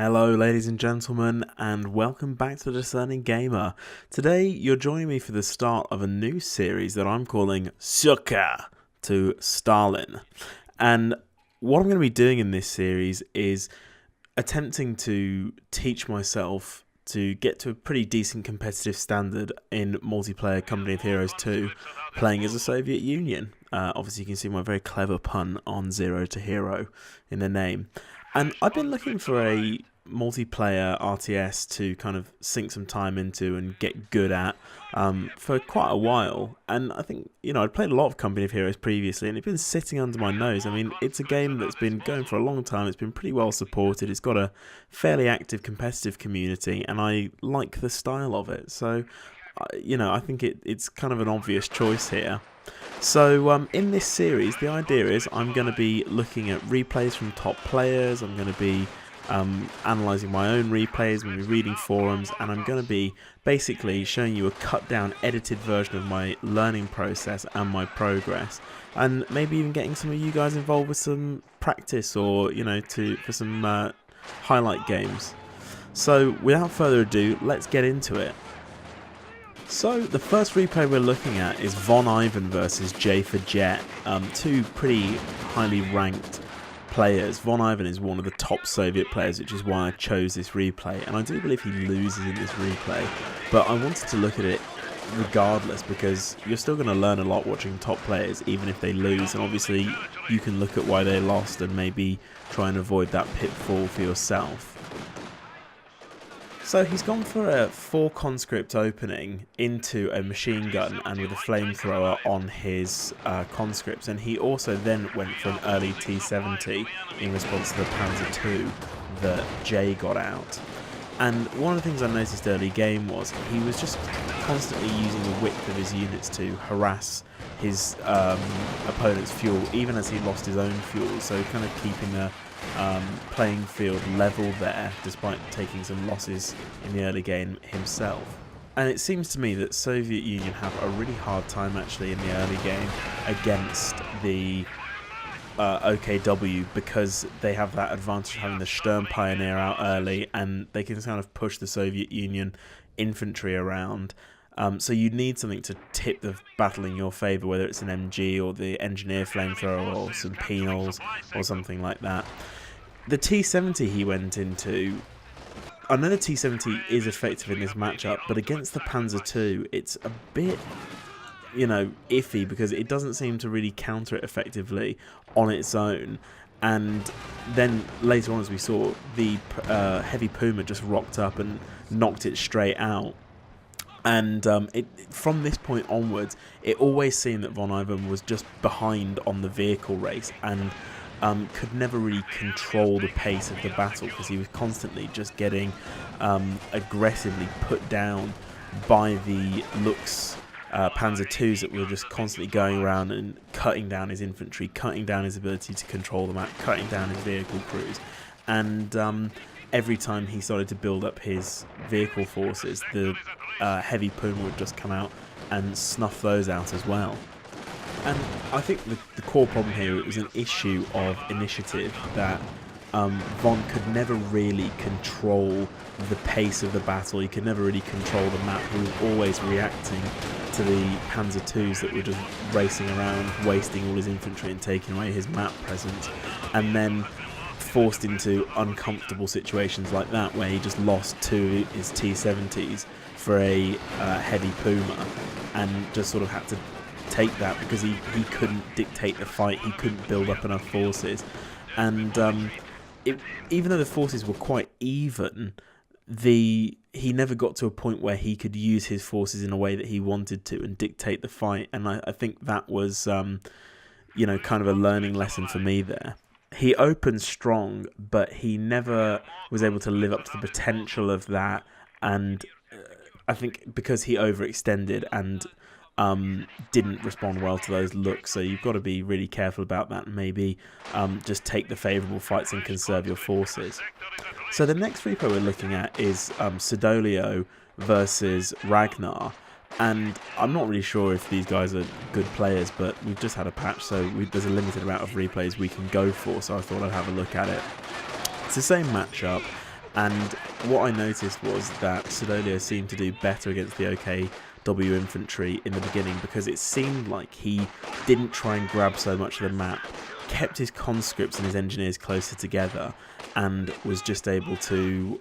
Hello ladies and gentlemen, and welcome back to The Discerning Gamer. Today you're joining me for the start of a new series that I'm calling Sucker to Stalin. And what I'm going to be doing in this series is attempting to teach myself to get to a pretty decent competitive standard in multiplayer Company of Heroes 2, playing as the Soviet Union. Obviously you can see my very clever pun on Zero to Hero in the name. And I've been looking for a multiplayer RTS to kind of sink some time into and get good at for quite a while. And I think, I'd played a lot of Company of Heroes previously and it's been sitting under my nose. I mean, it's a game that's been going for a long time. It's been pretty well supported. It's got a fairly active competitive community and I like the style of it. So, I think it's kind of an obvious choice here. So in this series, the idea is I'm going to be looking at replays from top players, I'm going to be analysing my own replays, I'm going to be reading forums, and I'm going to be basically showing you a cut down, edited version of my learning process and my progress, and maybe even getting some of you guys involved with some practice or, for some highlight games. So without further ado, let's get into it. So the first replay we're looking at is Von Ivan versus J for Jet, two pretty highly ranked players. Von Ivan is one of the top Soviet players, which is why I chose this replay, and I do believe he loses in this replay, but I wanted to look at it regardless because you're still going to learn a lot watching top players even if they lose, and obviously you can look at why they lost and maybe try and avoid that pitfall for yourself. So he's gone for a 4 conscript opening into a machine gun and with a flamethrower on his conscripts, and he also then went for an early T-70 in response to the Panzer II that Jay got out. And one of the things I noticed early game was he was just constantly using the width of his units to harass his opponent's fuel, even as he lost his own fuel, so kind of keeping the playing field level there despite taking some losses in the early game himself. And it seems to me that Soviet Union have a really hard time actually in the early game against the OKW because they have that advantage of having the Sturm Pioneer out early and they can kind of push the Soviet Union infantry around. So you need something to tip the battle in your favour, whether it's an MG or the Engineer Flamethrower or some Penals or something like that. The T-70 he went into, I know the T-70 is effective in this matchup, but against the Panzer II, it's a bit, iffy because it doesn't seem to really counter it effectively on its own. And then later on, as we saw, the Heavy Puma just rocked up and knocked it straight out. And from this point onwards, it always seemed that Von Ivan was just behind on the vehicle race and could never really control the pace of the battle because he was constantly just getting aggressively put down by the Lux Panzer IIs that were just constantly going around and cutting down his infantry, cutting down his ability to control the map, cutting down his vehicle crews. And every time he started to build up his vehicle forces, the Heavy Puma would just come out and snuff those out as well. And I think the core problem here was an issue of initiative, that Von could never really control the pace of the battle, he could never really control the map, he was always reacting to the Panzer IIs that were just racing around, wasting all his infantry and taking away his map presence, and then forced into uncomfortable situations like that where he just lost 2 of his T-70s for a Heavy Puma and just sort of had to take that because he couldn't dictate the fight, he couldn't build up enough forces. And even though the forces were quite even, he never got to a point where he could use his forces in a way that he wanted to and dictate the fight. And I think that was kind of a learning lesson for me there. He opened strong, but he never was able to live up to the potential of that, and I think because he overextended and didn't respond well to those looks, so you've got to be really careful about that and maybe just take the favourable fights and conserve your forces. So the next replay we're looking at is Sidolio versus Ragnar, and I'm not really sure if these guys are good players, but we've just had a patch, so there's a limited amount of replays we can go for, so I thought I'd have a look at it. It's the same matchup, And what I noticed was that Sidolio seemed to do better against the OKW infantry in the beginning, because it seemed like he didn't try and grab so much of the map, kept his conscripts and his engineers closer together, and was just able to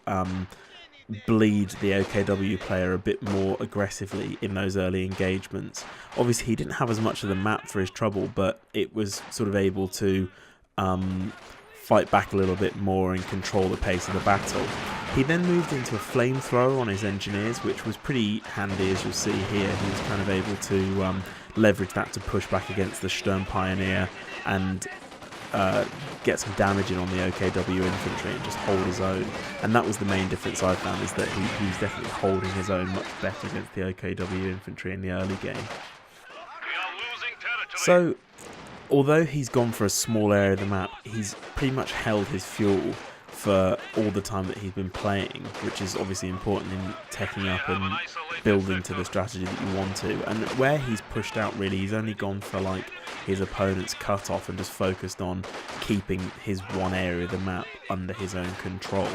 bleed the OKW player a bit more aggressively in those early engagements. Obviously, he didn't have as much of the map for his trouble, but it was sort of able to fight back a little bit more and control the pace of the battle. He then moved into a flamethrower on his engineers, which was pretty handy, as you'll see here. He was kind of able to leverage that to push back against the Sturm Pioneer and get some damage in on the OKW infantry and just hold his own. And that was the main difference I found, is that he was definitely holding his own much better against the OKW infantry in the early game. So, although he's gone for a small area of the map, he's pretty much held his fuel for all the time that he's been playing, which is obviously important in teching up and building to the strategy that you want to. And where he's pushed out, really, he's only gone for like his opponent's cut off and just focused on keeping his one area of the map under his own control.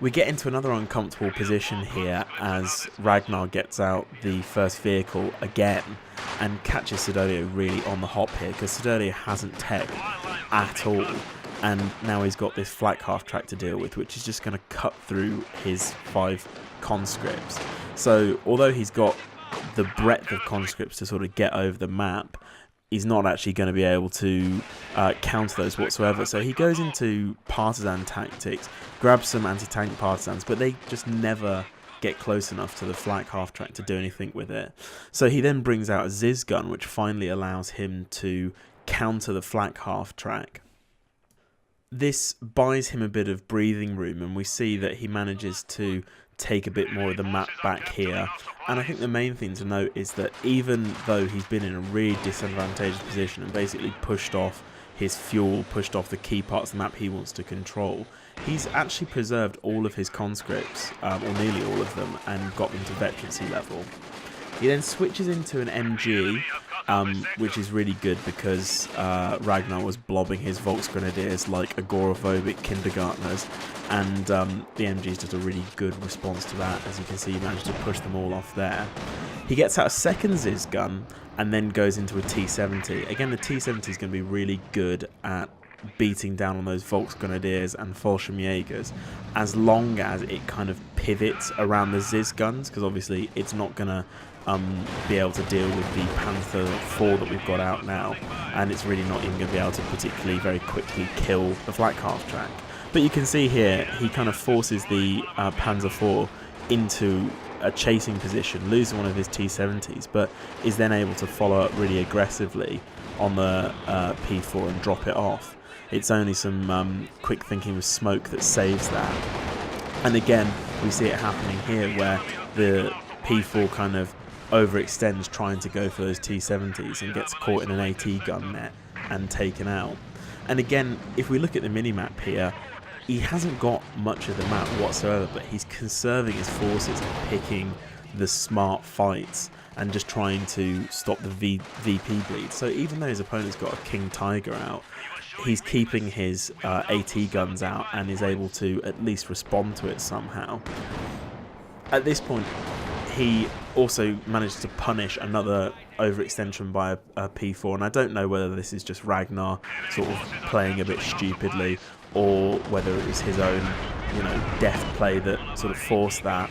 We get into another uncomfortable position here as Ragnar gets out the first vehicle again and catches Sidolio really on the hop here, because Sidolio hasn't tech at all, and now he's got this flak half track to deal with, which is just going to cut through his 5 conscripts. So although he's got the breadth of conscripts to sort of get over the map, he's not actually going to be able to counter those whatsoever. So he goes into partisan tactics, grabs some anti-tank partisans, but they just never get close enough to the flak half-track to do anything with it. So he then brings out a Ziz gun, which finally allows him to counter the flak half-track. This buys him a bit of breathing room, and we see that he manages to take a bit more of the map back here. And I think the main thing to note is that even though he's been in a really disadvantageous position and basically pushed off his fuel, pushed off the key parts of the map he wants to control, he's actually preserved all of his conscripts, or nearly all of them, and got them to veterancy level. He then switches into an MG, which is really good because Ragnar was blobbing his Volksgrenadiers like agoraphobic kindergartners, and the MG is just a really good response to that. As you can see, he managed to push them all off there. He gets out a second Ziz gun and then goes into a T-70. Again, the T-70 is going to be really good at beating down on those Volksgrenadiers and Fallschirmjägers, as long as it kind of pivots around the Ziz guns, because obviously it's not going to be able to deal with the Panther 4 that we've got out now, and it's really not even going to be able to particularly very quickly kill the flak half track. But you can see here he kind of forces the Panzer 4 into a chasing position, losing one of his T-70s, but is then able to follow up really aggressively on the P4 and drop it off. It's only some quick thinking with smoke that saves that. And again, we see it happening here where the P4 kind of overextends trying to go for those T-70s and gets caught in an AT gun net and taken out. And again, if we look at the minimap here, he hasn't got much of the map whatsoever, but he's conserving his forces and picking the smart fights and just trying to stop the VP bleed. So even though his opponent's got a King Tiger out, he's keeping his AT guns out and is able to at least respond to it somehow. At this point, he also managed to punish another overextension by a P4, and I don't know whether this is just Ragnar sort of playing a bit stupidly or whether it was his own, deft play that sort of forced that.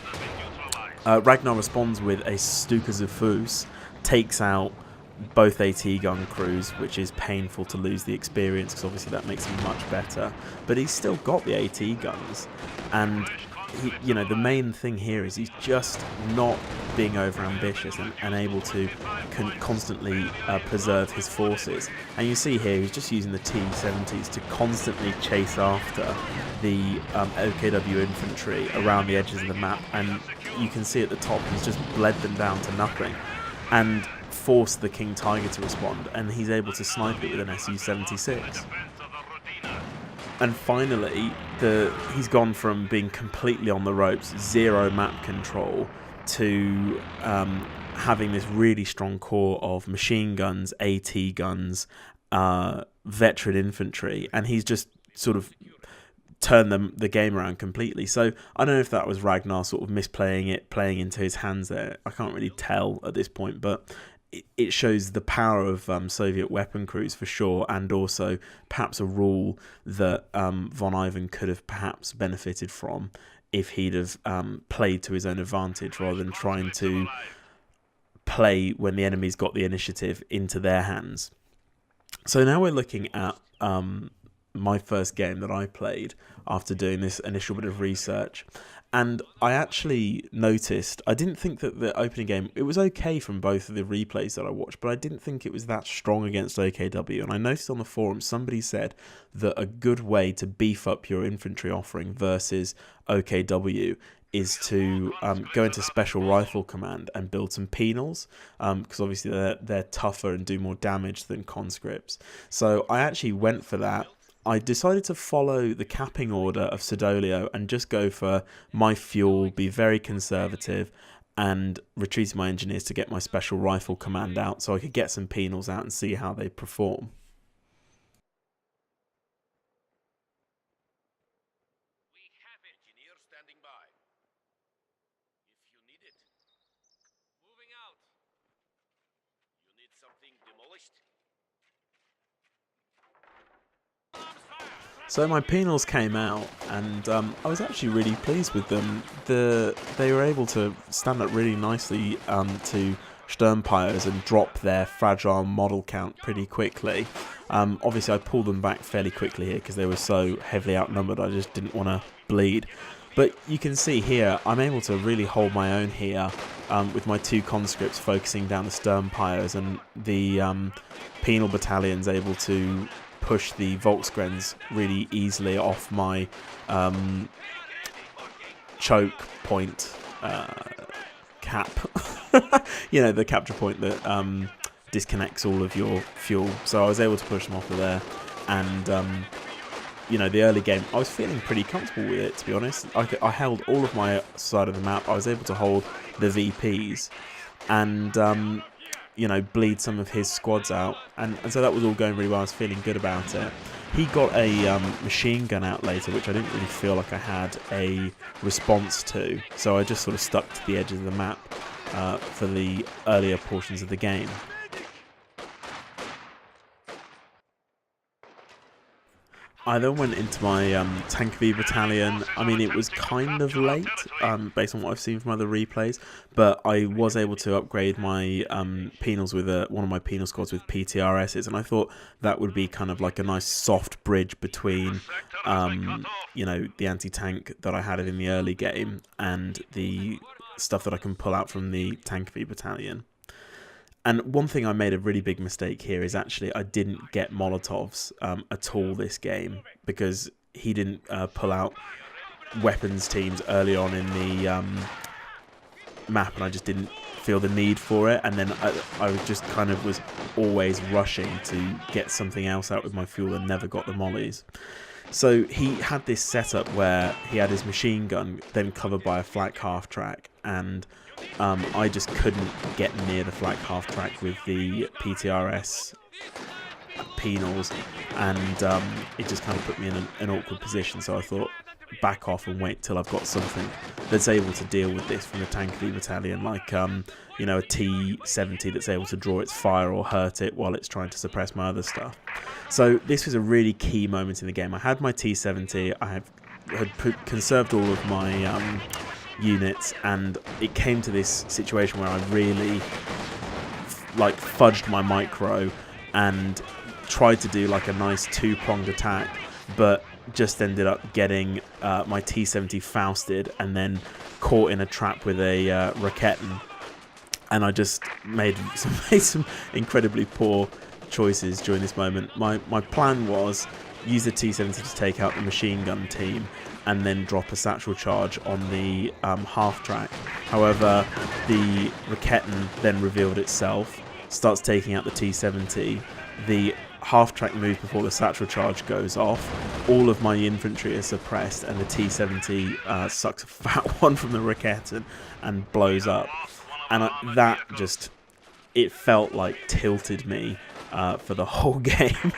Ragnar responds with a Stuka Zufus, takes out both AT gun crews, which is painful to lose the experience because obviously that makes him much better, but he's still got the AT guns, and he, the main thing here is he's just not being over ambitious and able to constantly preserve his forces. And you see here he's just using the T-70s to constantly chase after the OKW infantry around the edges of the map, and you can see at the top he's just bled them down to nothing and forced the King Tiger to respond, and he's able to snipe it with an Su-76. And finally, he's gone from being completely on the ropes, zero map control, to having this really strong core of machine guns, AT guns, veteran infantry, and he's just sort of turn the game around completely. So I don't know if that was Ragnar sort of misplaying it, playing into his hands there. I can't really tell at this point, but it shows the power of Soviet weapon crews for sure, and also perhaps a rule that von Ivan could have perhaps benefited from if he'd have played to his own advantage rather than trying to play when the enemy's got the initiative into their hands. So now we're looking at my first game that I played after doing this initial bit of research, and I actually noticed, I didn't think that the opening game, it was okay from both of the replays that I watched, but I didn't think it was that strong against OKW. And I noticed on the forum somebody said that a good way to beef up your infantry offering versus OKW is to go into Special Rifle Command and build some penals, because obviously they're tougher and do more damage than conscripts. So I actually went for that. I decided to follow the capping order of Sidolio and just go for my fuel, be very conservative, and retreating my engineers to get my Special Rifle Command out so I could get some penals out and see how they perform. We have engineers standing by. If you need it. Moving out. You need something demolished? So my penals came out, and I was actually really pleased with them. They were able to stand up really nicely to Sturmpires and drop their fragile model count pretty quickly. Obviously I pulled them back fairly quickly here because they were so heavily outnumbered. I just didn't want to bleed. But you can see here, I'm able to really hold my own here with my two conscripts focusing down the Sturmpires, and the penal battalion's able to push the Volksgrens really easily off my choke point cap. You know, the capture point that disconnects all of your fuel. So I was able to push them off of there, and you know, the early game I was feeling pretty comfortable with it, to be honest. I held all of my side of the map. I was able to hold the VPs and you know, bleed some of his squads out, and so that was all going really well. I was feeling good about it. He got a machine gun out later, which I didn't really feel like I had a response to, so I just sort of stuck to the edges of the map for the earlier portions of the game. I then went into my Tank V battalion. I mean, it was kind of late, based on what I've seen from other replays, but I was able to upgrade my penals with one of my penal squads with PTRSs, and I thought that would be kind of like a nice soft bridge between, you know, the anti-tank that I had in the early game and the stuff that I can pull out from the Tank V battalion. And one thing I made a really big mistake here is actually I didn't get Molotovs at all this game, because he didn't pull out weapons teams early on in the map, and I just didn't feel the need for it. And then I just kind of was always rushing to get something else out with my fuel and never got the mollies. So he had this setup where he had his machine gun then covered by a flak half-track, and I just couldn't get near the flak half-track with the PTRS penals, and it just kind of put me in an awkward position. So I thought, back off and wait till I've got something that's able to deal with this from the Tank V battalion, like you know, a T-70 that's able to draw its fire or hurt it while it's trying to suppress my other stuff. So this was a really key moment in the game. I had my T-70, I had conserved all of my units, and it came to this situation where I really like fudged my micro and tried to do like a nice two-pronged attack, but just ended up getting my T-70 Fausted and then caught in a trap with a Raketten, and I just made some incredibly poor choices during this moment. My plan was use the T-70 to take out the machine gun team and then drop a satchel charge on the half-track. However, the Raketten then revealed itself, starts taking out the T-70. The half-track moves before the satchel charge goes off. All of my infantry is suppressed, and the T-70 sucks a fat one from the Raketten and blows up. And that just, it felt like tilted me for the whole game.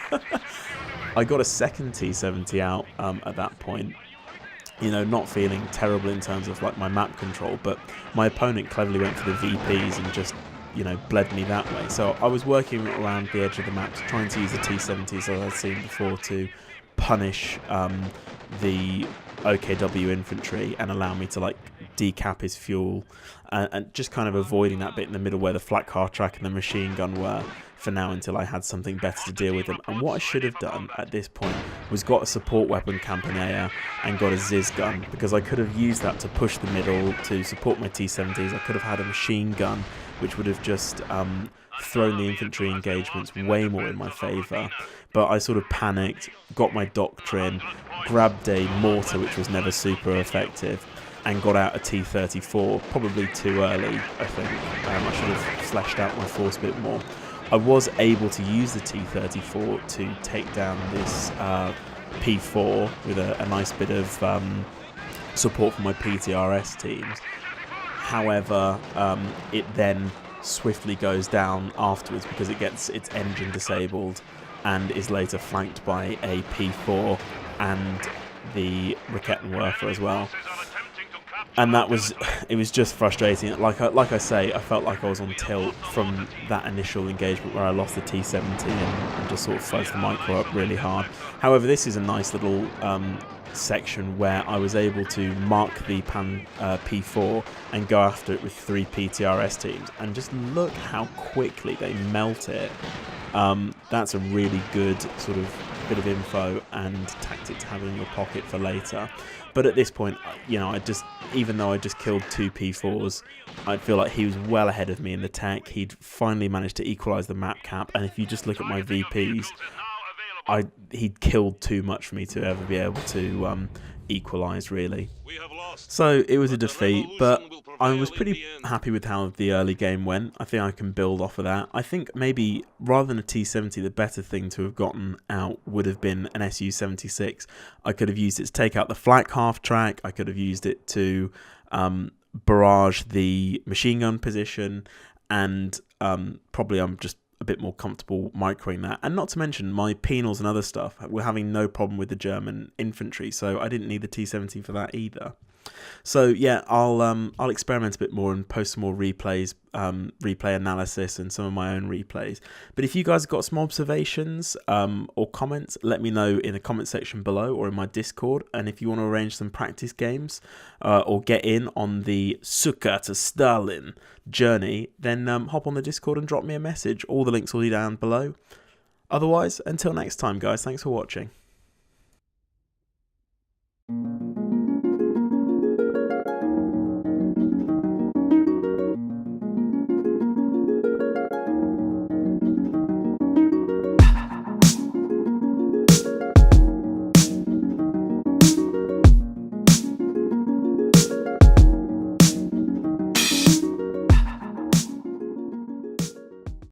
I got a second T-70 out at that point. You know, not feeling terrible in terms of like my map control, but my opponent cleverly went for the VPs and just, you know, bled me that way. So I was working around the edge of the map, trying to use the T-70s as I'd seen before to punish the OKW infantry and allow me to like decap his fuel, and just kind of avoiding that bit in the middle where the flat car track and the machine gun were for now until I had something better to deal with them. And what I should have done at this point was got a support weapon Campanella and got a Ziz gun, because I could have used that to push the middle to support my T-70s. I could have had a machine gun which would have just thrown the infantry engagements way more in my favour. But I sort of panicked, got my doctrine, grabbed a mortar which was never super effective, and got out a T-34, probably too early, I think. I should have fleshed out my force a bit more. I was able to use the T-34 to take down this P4 with a nice bit of support from my PTRS teams. However, it then swiftly goes down afterwards because it gets its engine disabled and is later flanked by a P4 and the Rakettenwerfer as well. And that was, it was just frustrating. Like I say, I felt like I was on tilt from that initial engagement where I lost the T-70 and just sort of fuzzed the micro up really hard. However, this is a nice little section where I was able to mark the P4 and go after it with 3 PTRS teams, and just look how quickly they melt it. That's a really good sort of bit of info and tactic to have in your pocket for later. But at this point, you know, even though I just killed 2 P4s, I feel like he was well ahead of me in the tech. He'd finally managed to equalise the map cap, and if you just look at my VPs, he'd killed too much for me to ever be able to equalise, really. So it was a defeat, but I was pretty happy with how the early game went. I think I can build off of that. I think maybe rather than a T-70, the better thing to have gotten out would have been an Su-76. I could have used it to take out the flak half track. I could have used it to barrage the machine gun position, and probably I'm just a bit more comfortable microing that. And not to mention my penals and other stuff, we're having no problem with the German infantry, so I didn't need the T-70 for that either. So yeah, I'll experiment a bit more and post some more replays, replay analysis and some of my own replays. But if you guys have got some observations or comments, let me know in the comment section below or in my Discord. And if you want to arrange some practice games or get in on the Sukkah to Stalin journey, then hop on the Discord and drop me a message. All the links will be down below. Otherwise, until next time, guys, thanks for watching.